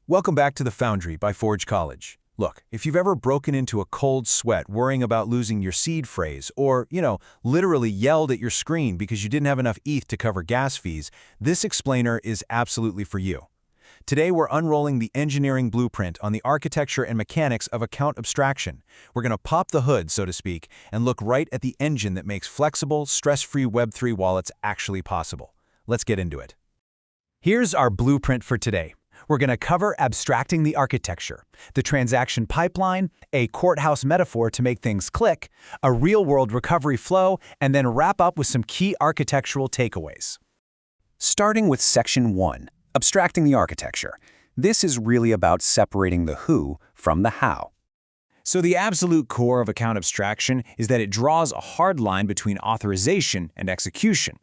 Welcome back to the Foundry by Forge College. Look, if you've ever broken into a cold sweat worrying about losing your seed phrase or, literally yelled at your screen because you didn't have enough ETH to cover gas fees, this explainer is absolutely for you. Today we're unrolling the engineering blueprint on the architecture and mechanics of account abstraction. We're going to pop the hood, so to speak, and look right at the engine that makes flexible, stress-free Web3 wallets actually possible. Let's get into it. Here's our blueprint for today. We're going to cover abstracting the architecture, the transaction pipeline, a courthouse metaphor to make things click, a real-world recovery flow, and then wrap up with some key architectural takeaways. Starting with Section 1, abstracting the architecture. This is really about separating the who from the how. So the absolute core of account abstraction is that it draws a hard line between authorization and execution.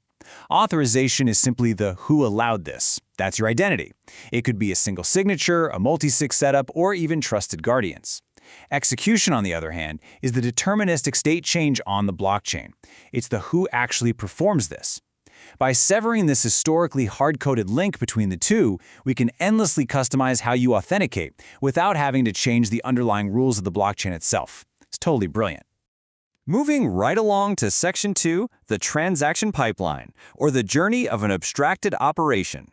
Authorization is simply the who allowed this. That's your identity. It could be a single signature, a multisig setup, or even trusted guardians. Execution, on the other hand, is the deterministic state change on the blockchain. It's the who actually performs this. By severing this historically hard-coded link between the two, we can endlessly customize how you authenticate without having to change the underlying rules of the blockchain itself. It's totally brilliant. Moving right along to Section 2, the transaction pipeline, or the journey of an abstracted operation.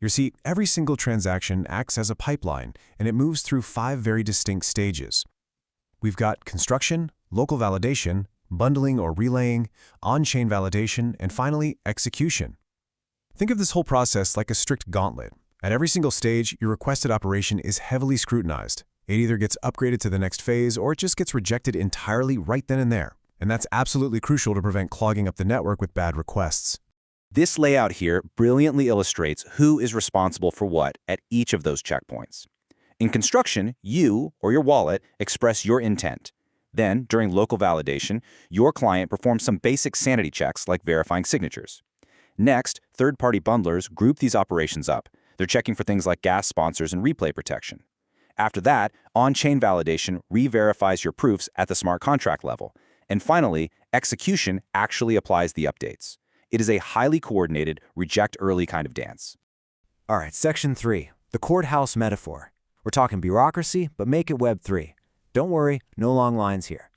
You see, every single transaction acts as a pipeline, and it moves through 5 very distinct stages. We've got construction, local validation, bundling or relaying, on-chain validation, and finally, execution. Think of this whole process like a strict gauntlet. At every single stage, your requested operation is heavily scrutinized. It either gets upgraded to the next phase or it just gets rejected entirely right then and there. And that's absolutely crucial to prevent clogging up the network with bad requests. This layout here brilliantly illustrates who is responsible for what at each of those checkpoints. In construction, you, or your wallet, express your intent. Then, during local validation, your client performs some basic sanity checks like verifying signatures. Next, third-party bundlers group these operations up. They're checking for things like gas sponsors and replay protection. After that, on-chain validation re-verifies your proofs at the smart contract level. And finally, execution actually applies the updates. It is a highly coordinated, reject-early kind of dance. All right, Section 3, the courthouse metaphor. We're talking bureaucracy, but make it Web3. Don't worry, no long lines here.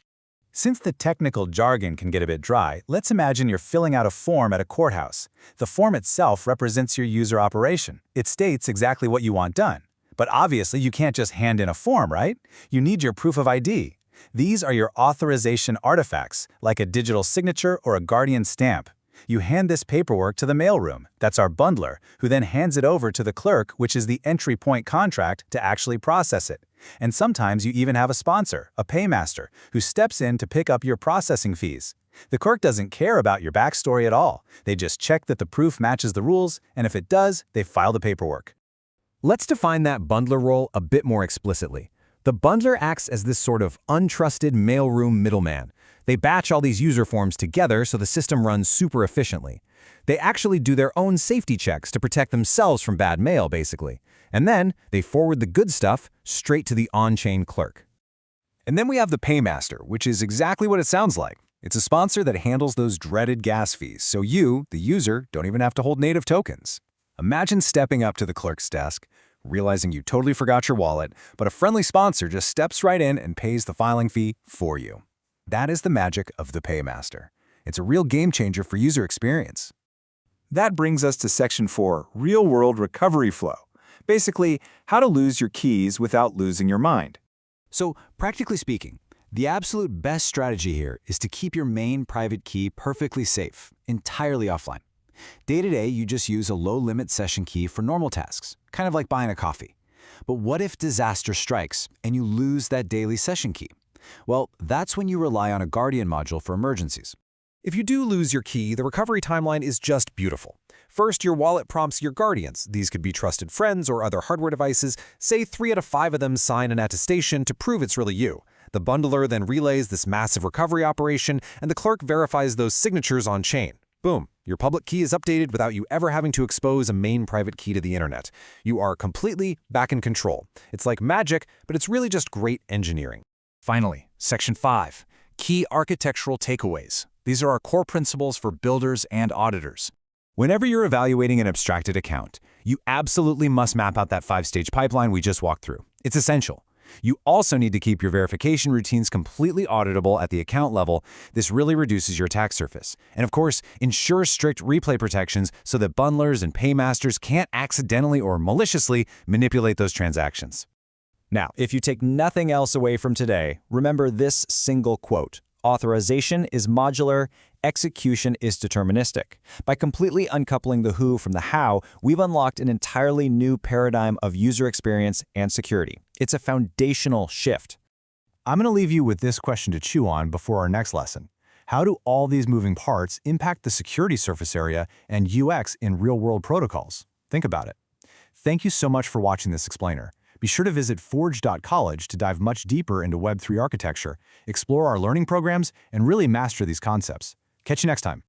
Since the technical jargon can get a bit dry, let's imagine you're filling out a form at a courthouse. The form itself represents your user operation. It states exactly what you want done. But obviously, you can't just hand in a form, right? You need your proof of ID. These are your authorization artifacts, like a digital signature or a guardian stamp. You hand this paperwork to the mailroom, that's our bundler, who then hands it over to the clerk, which is the entry point contract, to actually process it. And sometimes you even have a sponsor, a paymaster, who steps in to pick up your processing fees. The clerk doesn't care about your backstory at all. They just check that the proof matches the rules, and if it does, they file the paperwork. Let's define that bundler role a bit more explicitly. The bundler acts as this sort of untrusted mailroom middleman. They batch all these user forms together so the system runs super efficiently. They actually do their own safety checks to protect themselves from bad mail, basically. And then they forward the good stuff straight to the on-chain clerk. And then we have the paymaster, which is exactly what it sounds like. It's a sponsor that handles those dreaded gas fees, so you, the user, don't even have to hold native tokens. Imagine stepping up to the clerk's desk, realizing you totally forgot your wallet, but a friendly sponsor just steps right in and pays the filing fee for you. That is the magic of the paymaster. It's a real game changer for user experience. That brings us to Section 4, real-world recovery flow. Basically, how to lose your keys without losing your mind. So, practically speaking, the absolute best strategy here is to keep your main private key perfectly safe, entirely offline. Day-to-day, you just use a low-limit session key for normal tasks, kind of like buying a coffee. But what if disaster strikes and you lose that daily session key? Well, that's when you rely on a Guardian module for emergencies. If you do lose your key, the recovery timeline is just beautiful. First, your wallet prompts your guardians. These could be trusted friends or other hardware devices. Say 3 out of 5 of them sign an attestation to prove it's really you. The bundler then relays this massive recovery operation, and the clerk verifies those signatures on chain. Boom, your public key is updated without you ever having to expose a main private key to the internet. You are completely back in control. It's like magic, but it's really just great engineering. Finally, Section 5, key architectural takeaways. These are our core principles for builders and auditors. Whenever you're evaluating an abstracted account, You absolutely must map out that 5-stage pipeline we just walked through. It's essential. You also need to keep your verification routines completely auditable at the account level. This really reduces your attack surface. And of course, ensure strict replay protections so that bundlers and paymasters can't accidentally or maliciously manipulate those transactions. Now, if you take nothing else away from today, remember this single quote. Authorization is modular, execution is deterministic. By completely uncoupling the who from the how, we've unlocked an entirely new paradigm of user experience and security. It's a foundational shift. I'm going to leave you with this question to chew on before our next lesson. How do all these moving parts impact the security surface area and UX in real-world protocols? Think about it. Thank you so much for watching this explainer. Be sure to visit forge.college to dive much deeper into Web3 architecture, explore our learning programs, and really master these concepts. Catch you next time.